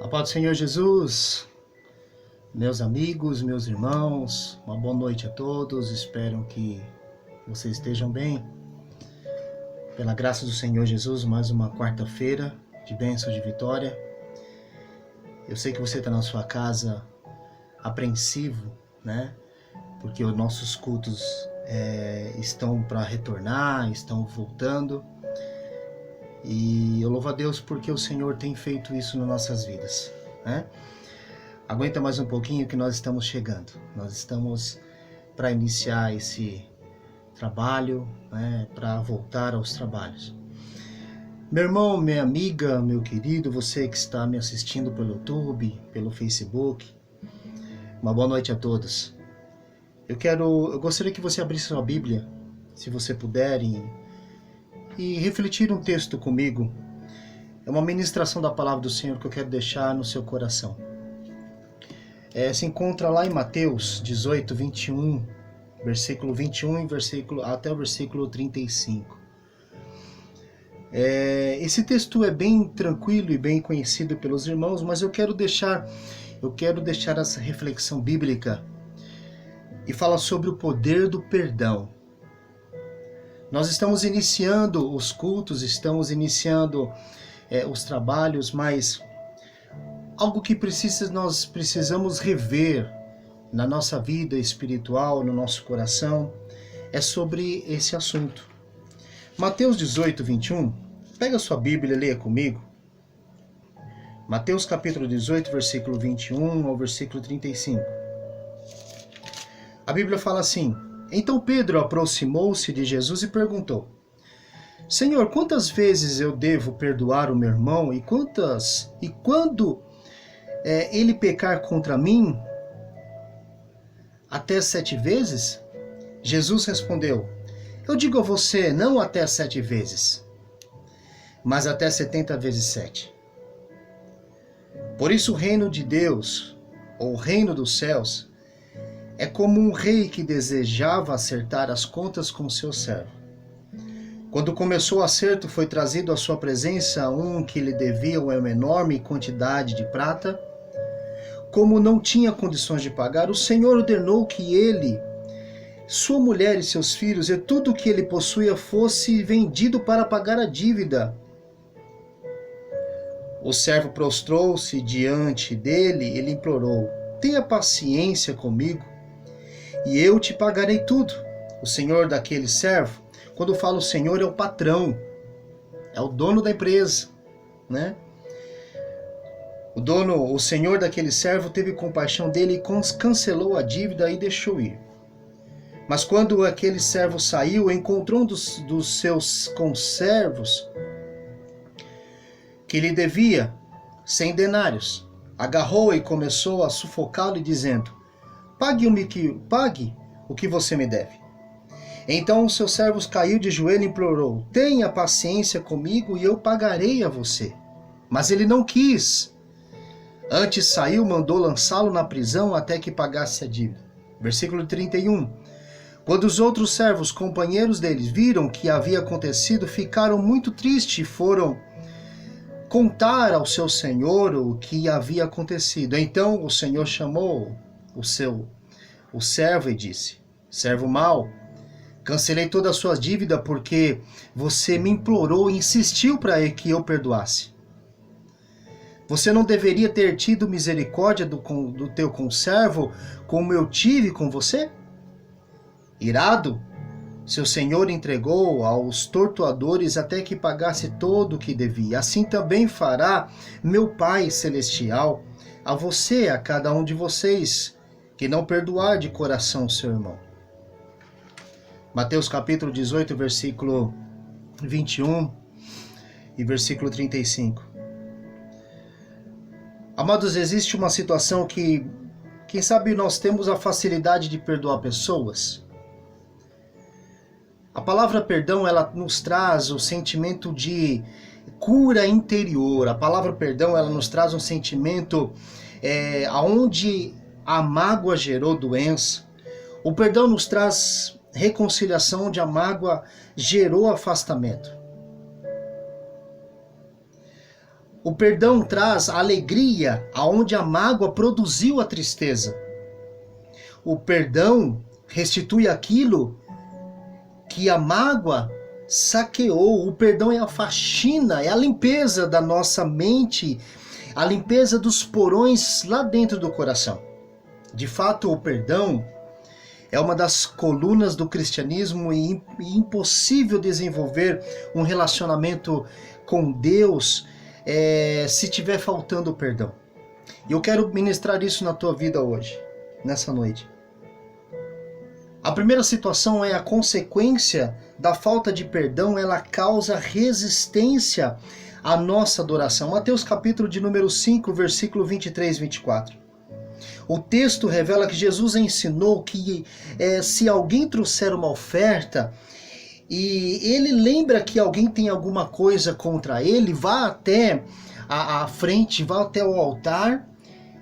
A paz do Senhor Jesus, meus amigos, meus irmãos, uma boa noite a todos, espero que vocês estejam bem. Pela graça do Senhor Jesus, mais uma quarta-feira de bênção, de vitória. Eu sei que você está na sua casa apreensivo, né? Porque os nossos cultos estão para retornar, estão voltando. E eu louvo a Deus porque o Senhor tem feito isso nas nossas vidas, né? Aguenta mais um pouquinho que nós estamos chegando. Nós estamos para iniciar esse trabalho, né? Para voltar aos trabalhos. Meu irmão, minha amiga, meu querido, você que está me assistindo pelo YouTube, pelo Facebook, uma boa noite a todos. Eu gostaria que você abrisse sua Bíblia, se você puder, e refletir um texto comigo. É uma ministração da palavra do Senhor que eu quero deixar no seu coração. Se encontra lá em Mateus 18, 21, versículo 21 até o versículo 35. Esse texto é bem tranquilo e bem conhecido pelos irmãos, mas eu quero deixar essa reflexão bíblica e falar sobre o poder do perdão. Nós estamos iniciando os cultos, estamos iniciando os trabalhos, mas algo que nós precisamos rever na nossa vida espiritual, no nosso coração, é sobre esse assunto. Mateus 18, 21, pega sua Bíblia e leia comigo. Mateus capítulo 18, versículo 21 ao versículo 35. A Bíblia fala assim: Então Pedro aproximou-se de Jesus e perguntou: Senhor, quantas vezes eu devo perdoar o meu irmão e quando ele pecar contra mim? Até 7 vezes? Jesus respondeu: Eu digo a você, não até 7 vezes, mas até 70 vezes 7. Por isso o reino de Deus, ou o reino dos céus, é como um rei que desejava acertar as contas com seu servo. Quando começou o acerto, foi trazido à sua presença um que lhe devia uma enorme quantidade de prata. Como não tinha condições de pagar, o Senhor ordenou que ele, sua mulher e seus filhos e tudo o que ele possuía fosse vendido para pagar a dívida. O servo prostrou-se diante dele e lhe implorou: Tenha paciência comigo e eu te pagarei tudo. O senhor daquele servo, quando fala o senhor, é o patrão, é o dono da empresa, né? O senhor daquele servo teve compaixão dele e cancelou a dívida e deixou ir. Mas quando aquele servo saiu, encontrou um dos seus conservos que lhe devia 100 denários. Agarrou e começou a sufocá-lo, dizendo: Pague o que você me deve. Então o seu servo caiu de joelho e implorou: Tenha paciência comigo e eu pagarei a você. Mas ele não quis. Antes saiu, mandou lançá-lo na prisão até que pagasse a dívida. Versículo 31. Quando os outros servos, companheiros deles, viram o que havia acontecido, ficaram muito tristes e foram contar ao seu senhor o que havia acontecido. Então o senhor chamou o servo e disse: Servo mau, cancelei toda a sua dívida porque você me implorou e insistiu para que eu perdoasse. Você não deveria ter tido misericórdia do teu conservo como eu tive com você? Irado, seu senhor entregou aos torturadores até que pagasse todo o que devia. Assim também fará meu Pai Celestial a você, a cada um de vocês, que não perdoar de coração seu irmão. Mateus capítulo 18, versículo 21 e versículo 35. Amados, existe uma situação que, quem sabe, nós temos a facilidade de perdoar pessoas. A palavra perdão, ela nos traz o sentimento de cura interior. A palavra perdão, ela nos traz um sentimento aonde a mágoa gerou doença. O perdão nos traz reconciliação, onde a mágoa gerou afastamento. O perdão traz alegria aonde a mágoa produziu a tristeza. O perdão restitui aquilo que a mágoa saqueou. O perdão é a faxina, é a limpeza da nossa mente, a limpeza dos porões lá dentro do coração. De fato, o perdão é uma das colunas do cristianismo e impossível desenvolver um relacionamento com Deus se tiver faltando o perdão. E eu quero ministrar isso na tua vida hoje, nessa noite. A primeira situação é a consequência da falta de perdão, ela causa resistência à nossa adoração. Mateus capítulo de número 5, versículo 23 e 24. O texto revela que Jesus ensinou que se alguém trouxer uma oferta e ele lembra que alguém tem alguma coisa contra ele, vá até a frente, vá até o altar,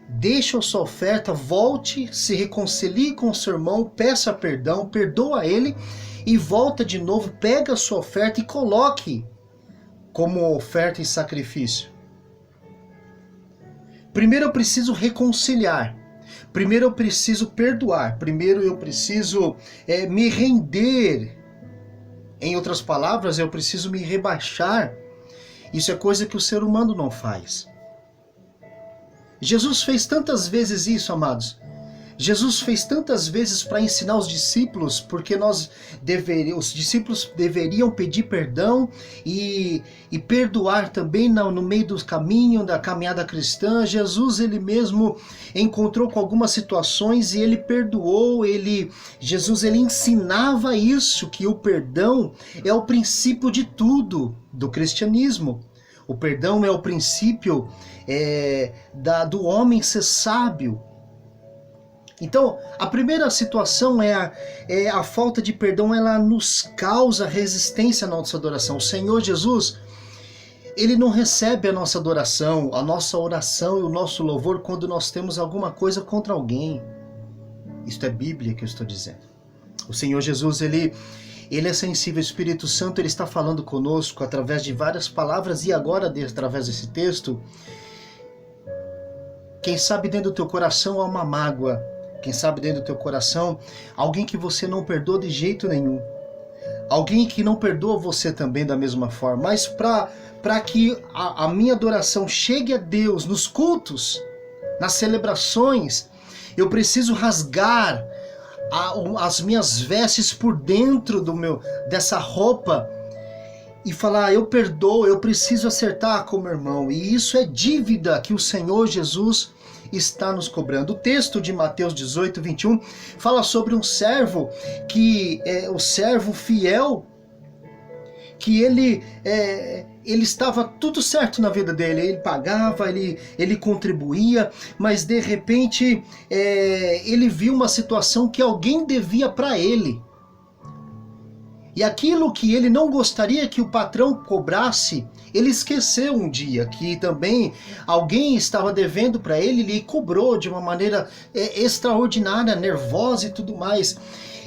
deixa a sua oferta, volte, se reconcilie com o seu irmão, peça perdão, perdoa ele e volta de novo, pega a sua oferta e coloque como oferta e sacrifício. Primeiro eu preciso reconciliar. Primeiro eu preciso perdoar. Primeiro eu preciso me render. Em outras palavras, eu preciso me rebaixar. Isso é coisa que o ser humano não faz. Jesus fez tantas vezes isso, amados. Jesus fez tantas vezes para ensinar os discípulos, porque os discípulos deveriam pedir perdão e perdoar também no meio do caminho, da caminhada cristã. Jesus, ele mesmo encontrou com algumas situações e ele perdoou, Jesus ele ensinava isso, que o perdão é o princípio de tudo do cristianismo. O perdão é o princípio do homem ser sábio. Então, a primeira situação é a falta de perdão, ela nos causa resistência à nossa adoração. O Senhor Jesus, ele não recebe a nossa adoração, a nossa oração e o nosso louvor quando nós temos alguma coisa contra alguém. Isto é Bíblia que eu estou dizendo. O Senhor Jesus, ele é sensível, o Espírito Santo, ele está falando conosco através de várias palavras e agora, através desse texto, quem sabe dentro do teu coração há uma mágoa. Quem sabe dentro do teu coração, alguém que você não perdoa de jeito nenhum. Alguém que não perdoa você também da mesma forma. Mas para que a minha adoração chegue a Deus nos cultos, nas celebrações, eu preciso rasgar as minhas vestes por dentro dessa roupa e falar, eu perdoo, eu preciso acertar com o meu irmão. E isso é dívida que o Senhor Jesus está nos cobrando. O texto de Mateus 18, 21 fala sobre um servo que o servo fiel, que ele estava tudo certo na vida dele, ele pagava, ele contribuía, mas de repente ele viu uma situação que alguém devia para ele. E aquilo que ele não gostaria que o patrão cobrasse, ele esqueceu um dia que também alguém estava devendo para ele, ele cobrou de uma maneira extraordinária, nervosa e tudo mais.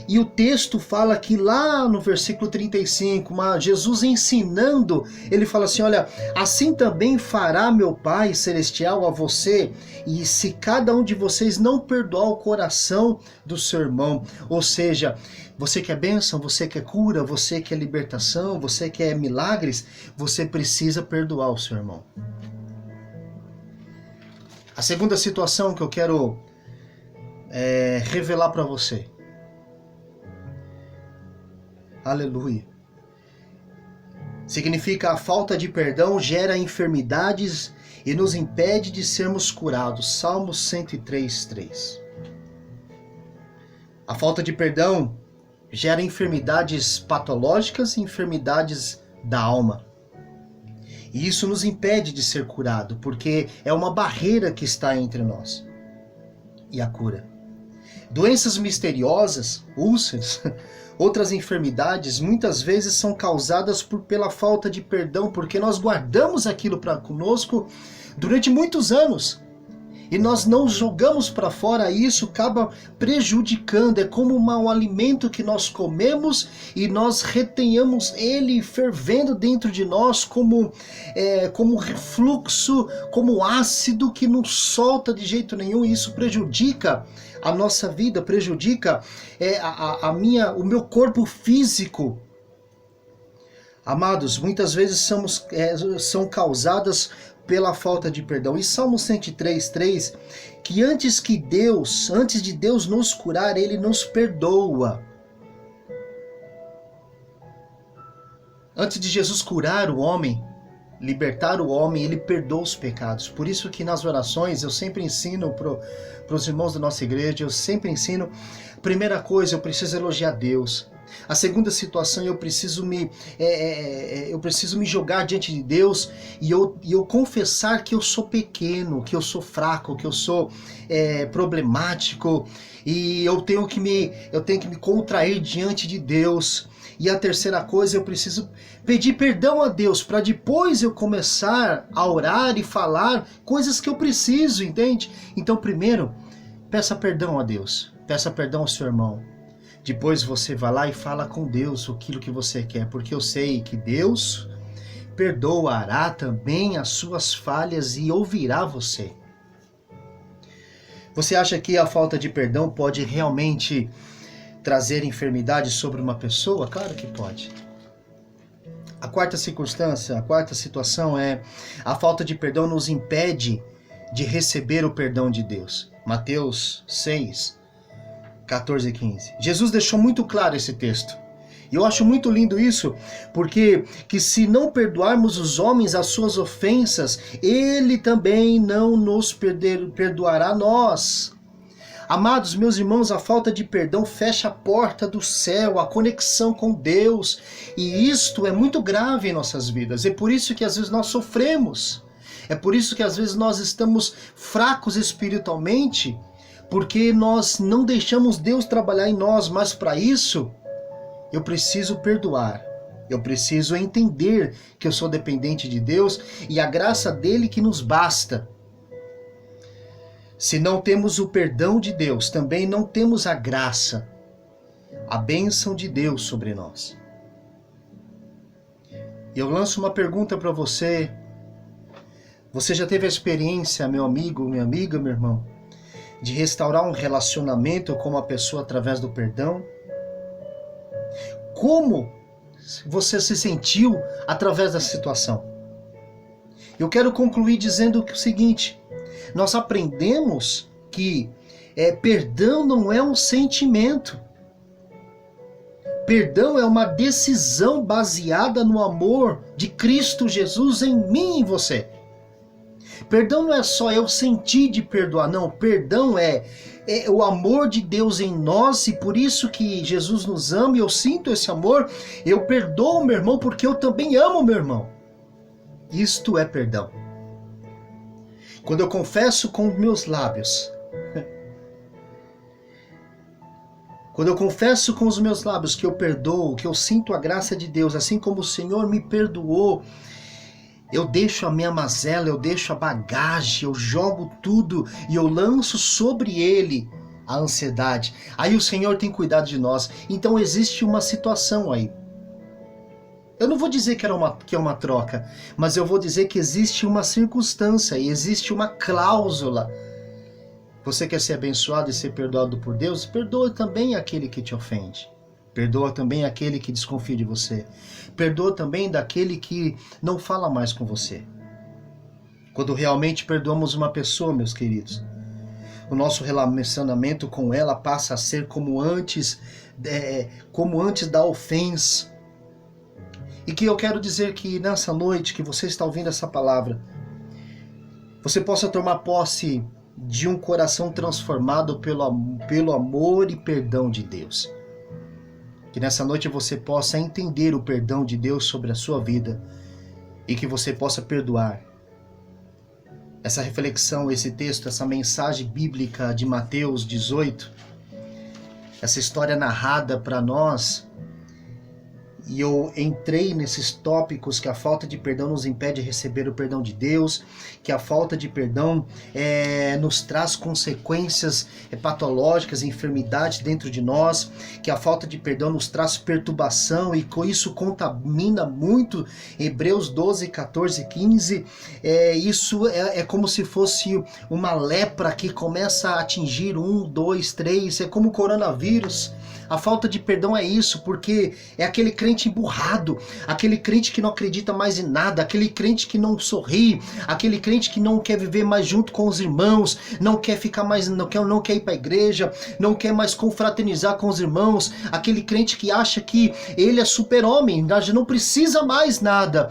E o texto fala que lá no versículo 35, Jesus ensinando, ele fala assim, olha, assim também fará meu Pai Celestial a você, e se cada um de vocês não perdoar o coração do seu irmão. Ou seja, você quer bênção, você quer cura, você quer libertação, você quer milagres, você precisa perdoar o seu irmão. A segunda situação que eu quero revelar para você. Aleluia. Significa a falta de perdão gera enfermidades e nos impede de sermos curados. Salmo 103, 3. A falta de perdão gera enfermidades patológicas e enfermidades da alma. E isso nos impede de ser curado, porque é uma barreira que está entre nós e a cura. Doenças misteriosas, úlceras, outras enfermidades, muitas vezes são causadas pela falta de perdão, porque nós guardamos aquilo para conosco durante muitos anos. e nós não jogamos para fora, isso acaba prejudicando. É como um alimento que nós comemos e nós retenhamos ele fervendo dentro de nós como refluxo, como ácido que não solta de jeito nenhum, e isso prejudica a nossa vida, prejudica o meu corpo físico. Amados, muitas vezes são causadas pela falta de perdão. E Salmo 103:3, que antes de Deus nos curar, Ele nos perdoa. Antes de Jesus curar o homem, libertar o homem, Ele perdoa os pecados. Por isso que nas orações eu sempre ensino para os irmãos da nossa igreja, eu sempre ensino, primeira coisa, eu preciso elogiar Deus. A segunda situação, eu preciso me jogar diante de Deus e eu confessar que eu sou pequeno, que eu sou fraco, que eu sou problemático, e eu tenho que me contrair diante de Deus. E a terceira coisa, eu preciso pedir perdão a Deus, para depois eu começar a orar e falar coisas que eu preciso, entende? Então, primeiro, peça perdão a Deus, peça perdão ao seu irmão. Depois você vai lá e fala com Deus aquilo que você quer, porque eu sei que Deus perdoará também as suas falhas e ouvirá você. Você acha que a falta de perdão pode realmente trazer enfermidade sobre uma pessoa? Claro que pode. A quarta situação é a falta de perdão nos impede de receber o perdão de Deus. Mateus 6:14-15. Jesus deixou muito claro esse texto. E eu acho muito lindo isso, porque que se não perdoarmos os homens as suas ofensas, Ele também não nos perdoará nós. Amados, meus irmãos, a falta de perdão fecha a porta do céu, a conexão com Deus. E isto é muito grave em nossas vidas. É por isso que às vezes nós sofremos. É por isso que às vezes nós estamos fracos espiritualmente, porque nós não deixamos Deus trabalhar em nós. Mas para isso, eu preciso perdoar. Eu preciso entender que eu sou dependente de Deus e a graça dele que nos basta. Se não temos o perdão de Deus, também não temos a graça, a bênção de Deus sobre nós. Eu lanço uma pergunta para você. Você já teve a experiência, meu amigo, minha amiga, meu irmão, de restaurar um relacionamento com uma pessoa através do perdão? Como você se sentiu através da situação? Eu quero concluir dizendo o seguinte: nós aprendemos que perdão não é um sentimento. Perdão é uma decisão baseada no amor de Cristo Jesus em mim e em você. Perdão não é só eu sentir de perdoar, não. Perdão é o amor de Deus em nós, e por isso que Jesus nos ama e eu sinto esse amor. Eu perdoo meu irmão porque eu também amo meu irmão. Isto é perdão. Quando eu confesso com meus lábios, quando eu confesso com os meus lábios que eu perdoo, que eu sinto a graça de Deus, assim como o Senhor me perdoou, eu deixo a minha mazela, eu deixo a bagagem, eu jogo tudo e eu lanço sobre ele a ansiedade. Aí o Senhor tem cuidado de nós. Então existe uma situação aí. Eu não vou dizer que é uma troca, mas eu vou dizer que existe uma circunstância e existe uma cláusula. Você quer ser abençoado e ser perdoado por Deus? Perdoa também aquele que te ofende. Perdoa também aquele que desconfia de você. Perdoa também daquele que não fala mais com você. Quando realmente perdoamos uma pessoa, meus queridos, o nosso relacionamento com ela passa a ser como antes da ofensa. E que eu quero dizer que nessa noite que você está ouvindo essa palavra, você possa tomar posse de um coração transformado pelo amor e perdão de Deus. Que nessa noite você possa entender o perdão de Deus sobre a sua vida e que você possa perdoar. Essa reflexão, esse texto, essa mensagem bíblica de Mateus 18, essa história narrada para nós, e eu entrei nesses tópicos que a falta de perdão nos impede de receber o perdão de Deus, que a falta de perdão nos traz consequências patológicas, enfermidades dentro de nós, que a falta de perdão nos traz perturbação e com isso contamina muito. Hebreus 12, 14, 15, isso é como se fosse uma lepra que começa a atingir 1, 2, 3, é como o coronavírus. A falta de perdão é isso, porque é aquele crente emburrado, aquele crente que não acredita mais em nada, aquele crente que não sorri, aquele crente que não quer viver mais junto com os irmãos, não quer ficar mais, não quer ir para a igreja, não quer mais confraternizar com os irmãos, aquele crente que acha que ele é super-homem, não precisa mais nada,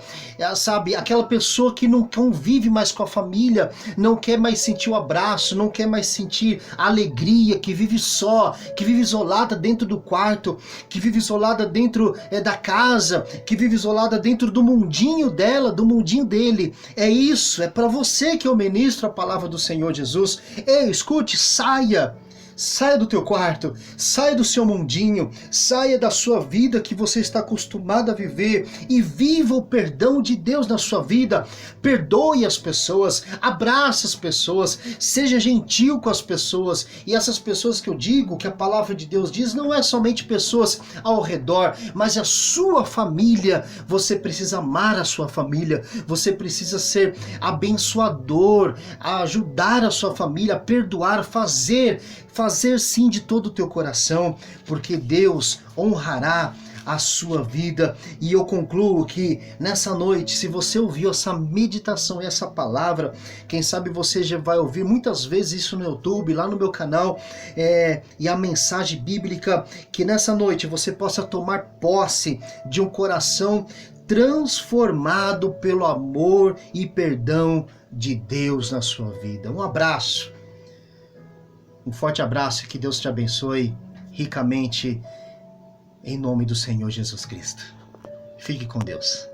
sabe? Aquela pessoa que não convive mais com a família, não quer mais sentir o abraço, não quer mais sentir a alegria, que vive só, que vive isolada dentro do quarto, que vive isolada dentro da casa, que vive isolada dentro do mundinho dela, do mundinho dele. É isso, é para você que eu ministro a palavra do Senhor Jesus. Ei, escute, saia do teu quarto, saia do seu mundinho, saia da sua vida que você está acostumado a viver e viva o perdão de Deus na sua vida. Perdoe as pessoas, abrace as pessoas, seja gentil com as pessoas. E essas pessoas que eu digo, que a palavra de Deus diz, não é somente pessoas ao redor, mas a sua família. Você precisa amar a sua família, você precisa ser abençoador, ajudar a sua família, perdoar, fazer sim de todo o teu coração, porque Deus honrará a sua vida. E eu concluo que nessa noite, se você ouviu essa meditação e essa palavra, quem sabe você já vai ouvir muitas vezes isso no YouTube, lá no meu canal, e a mensagem bíblica, que nessa noite você possa tomar posse de um coração transformado pelo amor e perdão de Deus na sua vida. Um abraço. Um forte abraço e que Deus te abençoe ricamente em nome do Senhor Jesus Cristo. Fique com Deus.